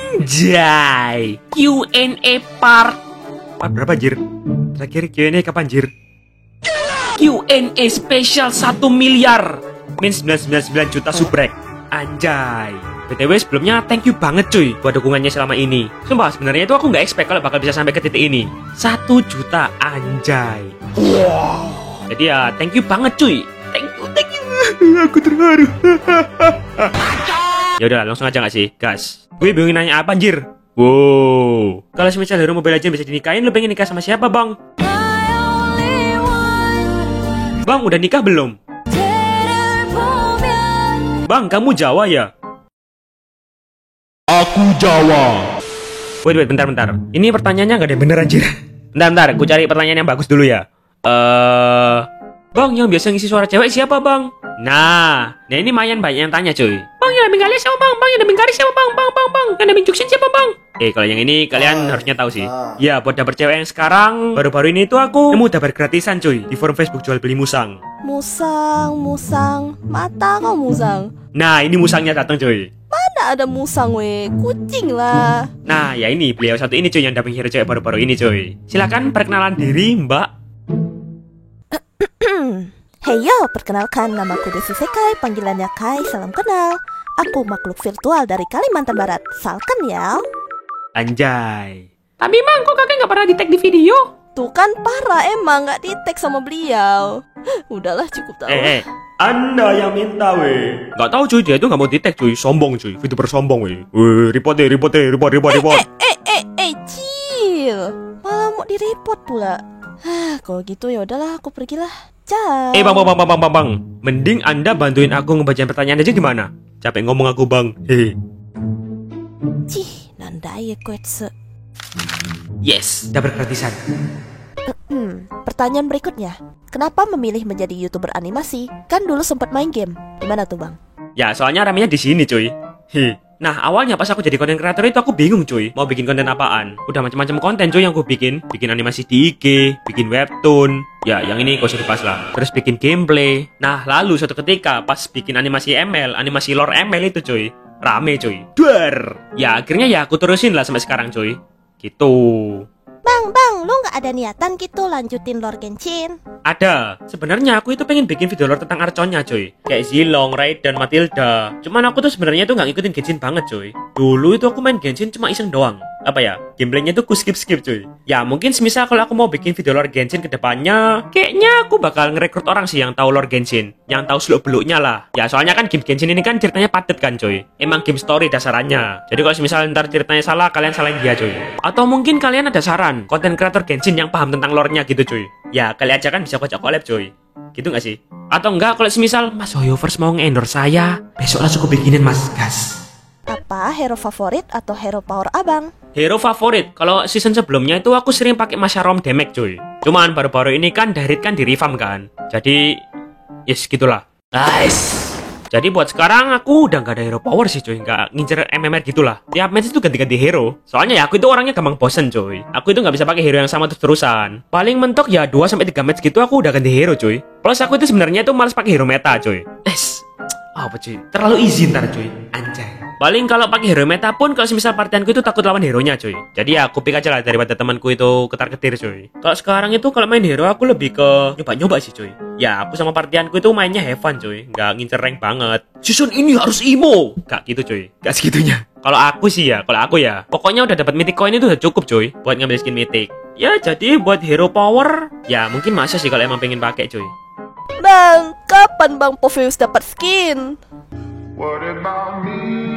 Anjay. Q&A part berapa anjir? Terakhir Q&A kapan anjir? Q&A spesial 1 miliar min 999 juta subrek. Anjay. BTW sebelumnya thank you banget cuy buat dukungannya selama ini. Sumpah sebenarnya itu aku nggak expect kalau bakal bisa sampai ke titik ini. 1 juta anjay. Wow. Jadi ya thank you banget cuy. Thank you. Aku terharu. Ya udah langsung aja nggak sih, gas. Gue bingung nanya apa anjir. Wow. Kalau semisal hero Mobile Legends bisa dinikahin, lu pengen nikah sama siapa bang? Bang udah nikah belum? Bang kamu Jawa ya? Aku Jawa. Wait, bentar. Ini pertanyaannya nggak ada yang bener anjir. Bentar, aku cari pertanyaan yang bagus dulu ya. Bang, yang biasa ngisi suara cewek siapa bang? Nah ini mayan banyak yang tanya cuy. Bang, yang Dabing Galis siapa bang? Bang, yang Dabing Galis siapa bang? Bang, yang Dabing Juksin siapa bang? Kalau yang ini kalian harusnya tahu sih. Ya, buat dapet cewek yang sekarang, baru-baru ini tuh aku nemu dapet gratisan cuy di forum Facebook jual beli musang. Musang, mata kau musang. Nah, ini musangnya datang cuy. Mana ada musang weh, kucing lah. Nah, ya ini beliau satu ini cuy yang dapat hero cewek baru-baru ini cuy. Silakan perkenalan diri, Mbak. Heyo, perkenalkan namaku Desi Sekai, panggilannya Kai, salam kenal. Aku makhluk virtual dari Kalimantan Barat. Salkan ya. Anjay. Tapi mang, kok kakek nggak pernah di-tag di video? Tuh kan parah emang nggak di-tag sama beliau. Udahlah cukup tahu. Anda yang minta weh. Nggak tahu cuy, dia itu nggak mau di-tag cuy, sombong cuy, video bersombong weh. Report. Chill. Malah mau di-report pula. Kalau gitu ya udahlah, aku pergilah. Ciao. Bang. Mending Anda bantuin aku ngebacain pertanyaan aja gimana? Capek ngomong aku bang. Hehe. Cih, nandai kuetse. Yes, dapat gratisan. Pertanyaan berikutnya. Kenapa memilih menjadi YouTuber animasi? Kan dulu sempat main game. Gimana tuh, Bang? Ya, soalnya ramenya di sini, cuy. Nah, awalnya pas aku jadi content creator itu aku bingung, cuy. Mau bikin konten apaan? Udah macam-macam konten, cuy, yang aku bikin. Bikin animasi di IG, bikin webtoon. Ya, yang ini gak usah dibahas lah. Terus bikin gameplay. Nah, lalu suatu ketika pas bikin animasi ML, animasi lore ML itu, cuy. Rame, cuy. Duar. Ya, akhirnya ya aku terusin lah sampai sekarang, cuy. Gitu. Bang, lu nggak ada niatan gitu lanjutin lore Genshin? Ada. Sebenarnya aku itu pengen bikin video lore tentang Archonnya, cuy. Kayak Zilong, Raiden, Matilda. Cuman aku tuh sebenarnya tuh nggak ngikutin Genshin banget, cuy. Dulu itu aku main Genshin cuma iseng doang. Apa ya? Gameplaynya tuh ku skip, cuy. Ya mungkin semisal kalau aku mau bikin video lore Genshin ke depannya, kayaknya aku bakal ngerekrut orang sih yang tahu lore Genshin, yang tahu seluk-beluknya lah. Ya soalnya kan game Genshin ini kan ceritanya padet kan, cuy. Emang game story dasarannya. Jadi kalau semisal ntar ceritanya salah, kalian salahin dia, cuy. Atau mungkin kalian ada saran konten kreator Genshin yang paham tentang lore-nya gitu, cuy. Ya kali aja kan bisa kocok collab, cuy. Gitu gak sih? Atau enggak kalau semisal Mas Hoyovers mau nge-endorse saya, besok langsung aku bikinin Mas, gas. Apa hero favorit atau hero power abang? Hero favorit, kalau season sebelumnya itu aku sering pakai Masharom Damage cuy. Cuman baru-baru ini kan Darit kan di revamp kan. Jadi, yes gitulah. Nice. Jadi buat sekarang aku udah gak ada hero power sih cuy. Gak ngincer MMR gitulah. Tiap match itu ganti-ganti hero. Soalnya ya aku itu orangnya gampang bosen cuy. Aku itu gak bisa pakai hero yang sama terus-terusan. Paling mentok ya 2-3 match gitu aku udah ganti hero cuy. Plus aku itu sebenarnya itu malas pakai hero meta cuy. Apa cuy? Terlalu easy ntar cuy. Anjay. Paling kalau pakai hero meta pun kalau semisal partianku itu takut lawan hero-nya cuy. Jadi ya aku pick aja lah daripada temanku itu ketar-ketir cuy. Kalau sekarang itu kalau main hero aku lebih ke nyoba-nyoba sih cuy. Ya aku sama partianku itu mainnya have fun cuy. Nggak ngincer rank banget. Season ini harus emo. Gak gitu cuy. Gak segitunya. Kalau aku ya. Pokoknya udah dapat mythic coin itu udah cukup cuy. Buat ngambil skin mythic. Ya jadi buat hero power. Ya mungkin masa sih kalau emang pengen pakai cuy. Bang, kapan Bang Poveus dapat skin? What about me?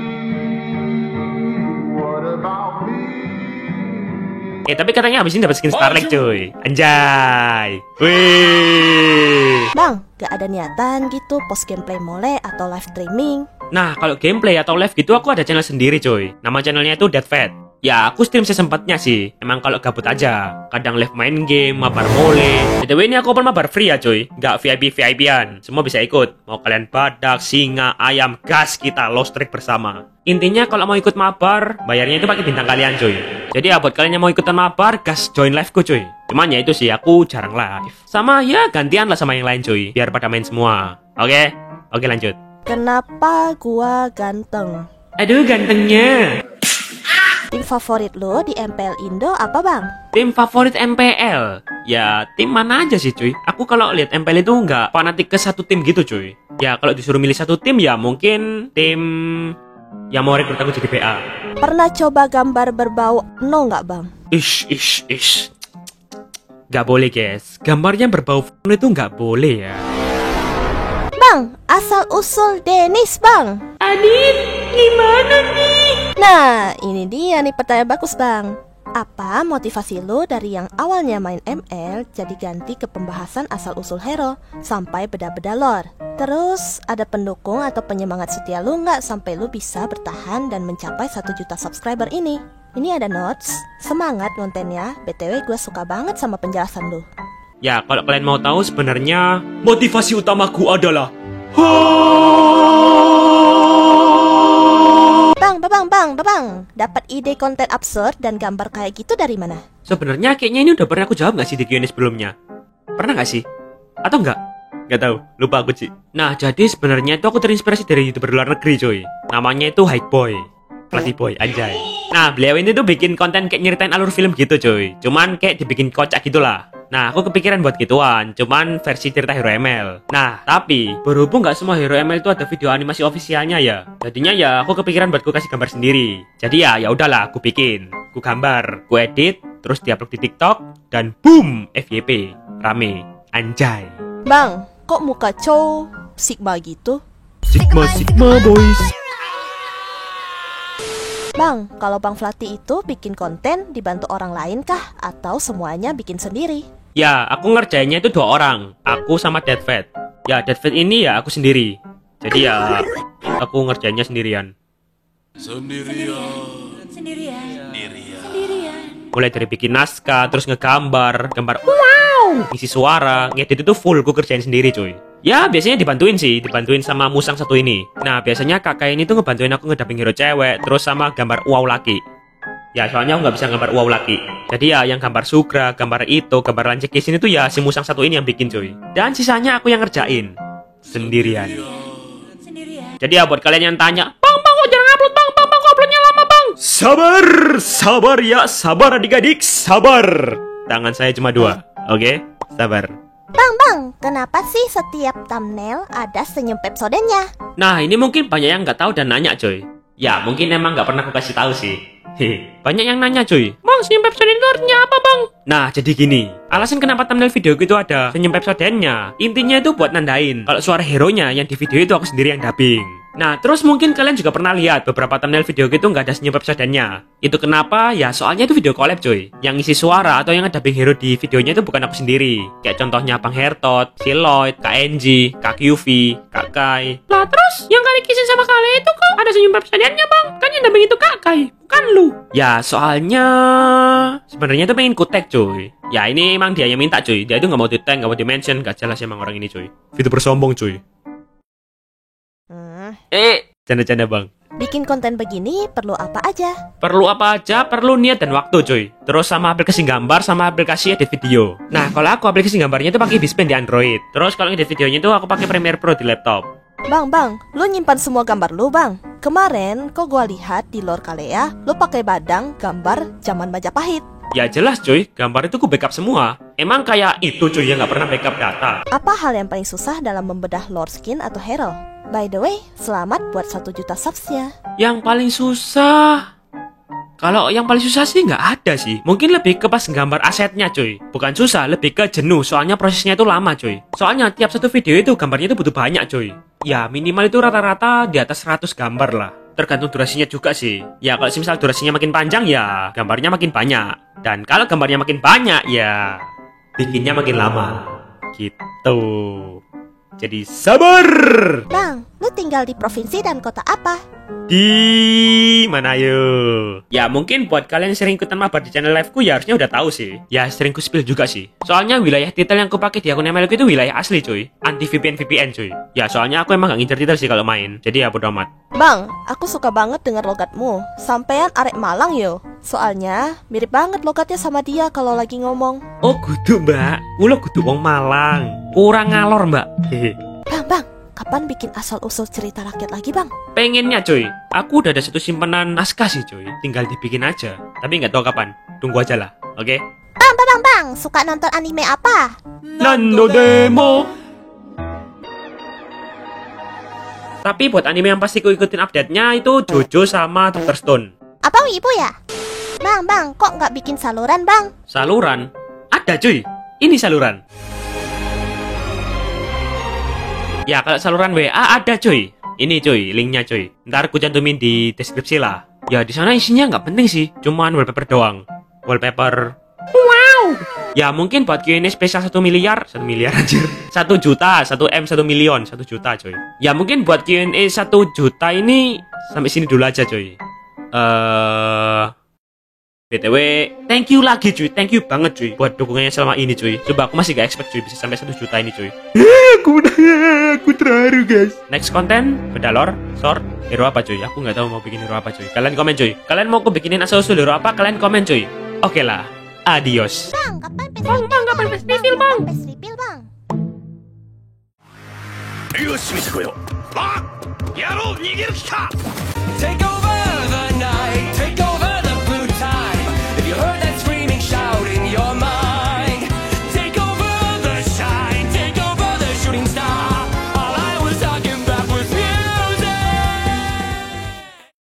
Tapi katanya habis ini dapat skin Starlight cuy. Anjay. Wih. Bang, gak ada niatan gitu post gameplay mole atau live streaming? Nah, kalau gameplay atau live gitu aku ada channel sendiri cuy. Nama channelnya itu Deadfat. Ya, aku stream sesempatnya sih. Emang kalau gabut aja. Kadang live main game, mabar mole. BTW ini aku open mabar free ya cuy. Nggak VIP-VIP-an. Semua bisa ikut. Mau kalian badak, singa, ayam, gas kita lost track bersama. Intinya kalau mau ikut mabar, bayarnya itu pakai bintang kalian cuy. Jadi ya buat kalian yang mau ikutan mabar, gas join live ku cuy. Cuman ya itu sih, aku jarang live. Sama ya gantian lah sama yang lain cuy. Biar pada main semua. Oke, lanjut. Kenapa gua ganteng? Aduh gantengnya. favorit lo di MPL Indo apa bang? Tim favorit MPL? Ya tim mana aja sih cuy. Aku kalau lihat MPL itu nggak fanatik ke satu tim gitu cuy. Ya kalau disuruh milih satu tim ya mungkin tim yang mau rekrut aku jadi PA. Pernah coba gambar berbau no nggak bang? Ish. Nggak boleh guys. Gambarnya berbau itu nggak boleh ya. Bang, asal usul Dennis bang. Adit, gimana nih? Nah, ini dia nih pertanyaan bagus bang. Apa motivasi lo dari yang awalnya main ML jadi ganti ke pembahasan asal-usul hero sampai beda-beda lore? Terus ada pendukung atau penyemangat setia lo nggak sampai lo bisa bertahan dan mencapai 1 juta subscriber ini? Ini ada notes, semangat kontennya. BTW gue suka banget sama penjelasan lo. Ya kalau kalian mau tahu sebenarnya motivasi utamaku adalah Bang, dapat ide konten absurd dan gambar kayak gitu dari mana? Sebenarnya kayaknya ini udah pernah aku jawab nggak sih di Q&A sebelumnya? Pernah nggak sih? Atau nggak? Nggak tahu, lupa aku sih. Nah, jadi sebenarnya itu aku terinspirasi dari YouTuber luar negeri coy. Namanya itu Hype Boy, Pelatih Boy, anjay. Nah, beliau ini tuh bikin konten kayak nyeritain alur film gitu coy. Cuman kayak dibikin kocak gitulah. Nah, aku kepikiran buat gituan, cuman versi cerita Hero ML. Nah, tapi berhubung nggak semua Hero ML itu ada video animasi ofisialnya ya. Jadinya ya aku kepikiran buat ku kasih gambar sendiri. Jadi ya udahlah, aku bikin, ku gambar, ku edit, terus diupload di TikTok dan boom, FYP, rame, anjay. Bang, kok muka cow Sigma gitu? Sigma boys. Bang, kalau Bang Flati itu bikin konten dibantu orang lain kah? Atau semuanya bikin sendiri? Ya, aku ngerjainnya itu 2 orang, aku sama Deadfat. Ya, Deadfat ini ya aku sendiri. Jadi ya, aku ngerjainnya sendirian. Mulai dari bikin naskah, terus ngegambar, wow, ngisi suara, ngedit itu full, aku kerjain sendiri cuy. Ya, biasanya dibantuin sama Musang satu ini. Nah, biasanya kakak ini tuh ngebantuin aku ngedubbing hero cewek, terus sama gambar wow laki. Ya, soalnya aku nggak bisa gambar wow laki. Jadi ya, yang gambar Sugra, gambar itu, gambar lancik di sini tuh ya si Musang satu ini yang bikin cuy. Dan sisanya aku yang ngerjain sendirian. Jadi ya buat kalian yang tanya, Bang, kok jarang upload bang, kok uploadnya lama bang? Sabar ya, sabar adik-adik, sabar. Tangan saya cuma 2, oke? Sabar. Bang, kenapa sih setiap thumbnail ada senyum Pepsodentnya? Nah, ini mungkin banyak yang nggak tahu dan nanya coy. Ya, mungkin emang nggak pernah aku kasih tahu sih. Banyak yang nanya cuy, Bang, senyum Pepsodent itu artinya apa bang? Nah, jadi gini, alasan kenapa thumbnail video itu ada senyum Pepsodentnya, intinya itu buat nandain kalau suara hero-nya yang di video itu aku sendiri yang dubbing. Nah, terus mungkin kalian juga pernah lihat beberapa thumbnail video gitu nggak ada senyum Pepsodentnya. Itu kenapa? Ya soalnya itu video collab cuy. Yang isi suara atau yang dubbing hero di videonya itu bukan aku sendiri. Kayak contohnya Bang Hertot, Siloid, Kak NG, Kak QV, Kak Kai. Lah terus yang kali kisin sama kalian itu kok ada senyum Pepsodentnya bang? Kan yang dubbing itu Kak Kai, bukan lu. Ya soalnya sebenarnya itu pengen ku tag cuy. Ya ini emang dia yang minta cuy. Dia itu nggak mau di tag, nggak mau di mention, gak jelas emang orang ini cuy. Video bersombong cuy. Canda-canda bang. Bikin konten begini perlu apa aja? Perlu apa aja? Perlu niat dan waktu cuy. Terus sama aplikasi gambar, sama aplikasi edit video. Nah kalau aku aplikasi gambarnya itu pakai Bispen di Android. Terus kalau edit videonya itu aku pakai Premiere Pro di laptop. Bang, lu nyimpan semua gambar lu bang. Kemarin kok gua lihat di Lore Kalea, lu pakai badang gambar zaman Majapahit. Ya jelas cuy, gambar itu ku backup semua. Emang kayak itu cuy yang nggak pernah backup data. Apa hal yang paling susah dalam membedah lore skin atau hero? By the way, selamat buat 1 juta subsnya. Yang paling susah, kalau yang paling susah sih nggak ada sih. Mungkin lebih ke pas gambar asetnya cuy. Bukan susah, lebih ke jenuh. Soalnya prosesnya itu lama cuy. Soalnya tiap satu video itu gambarnya itu butuh banyak cuy. Ya minimal itu rata-rata di atas 100 gambar lah. Tergantung durasinya juga sih. Ya kalau misal durasinya makin panjang ya gambarnya makin banyak. Dan kalau gambarnya makin banyak ya bikinnya makin lama. Gitu. Jadi sabar. Bang, lu tinggal di provinsi dan kota apa? Di mana yuk? Ya mungkin buat kalian yang sering ikutan mabar di channel liveku ya harusnya udah tahu sih. Ya sering ku spill juga sih. Soalnya wilayah titel yang ku pakai di akun MLku itu wilayah asli cuy. Anti VPN cuy. Ya soalnya aku emang gak ngincer titel sih kalau main. Jadi ya bodo amat. Bang, aku suka banget denger logatmu. Sampean arek Malang yo. Soalnya mirip banget logatnya sama dia kalau lagi ngomong. Oh kudu mbak. Ulo kudu wong Malang. Kurang ngalor mbak. Hehe. Bang, kapan bikin asal-usul cerita rakyat lagi, Bang? Pengennya cuy, aku udah ada satu simpenan naskah sih cuy, tinggal dibikin aja. Tapi nggak tahu kapan, tunggu aja lah, oke? Bang, suka nonton anime apa? Nando Demo. Tapi buat anime yang pasti ku ikutin update-nya itu Jojo sama Dr. Stone. Apa wibu ya? Bang, kok nggak bikin saluran, Bang? Saluran? Ada cuy, ini saluran. Ya kalau saluran WA ada cuy. Ini cuy, linknya cuy. Ntar ku cantumin di deskripsi lah. Ya di sana isinya nggak penting sih, cuman wallpaper doang. Wallpaper. Wow. Ya mungkin buat Q&A spesial 1 miliar anjir. 1 juta, 1 M, 1 milion, 1 juta cuy. Ya mungkin buat Q&A 1 juta ini sampai sini dulu aja cuy. BTW, thank you lagi cuy, thank you banget cuy buat dukungannya selama ini cuy. Coba aku masih gak expect cuy bisa sampai 1 juta ini cuy. Aku terharu guys. Next konten, beda lore, short, hero apa cuy? Aku nggak tahu mau bikin hero apa cuy. Kalian komen cuy. Kalian mau aku bikinin asal-usul hero apa? Kalian komen cuy. Oke lah, adios. Bang, kapan face reveal, Bang? Face reveal, Bang. よし見てこよう。あ、野郎逃げる気か。Take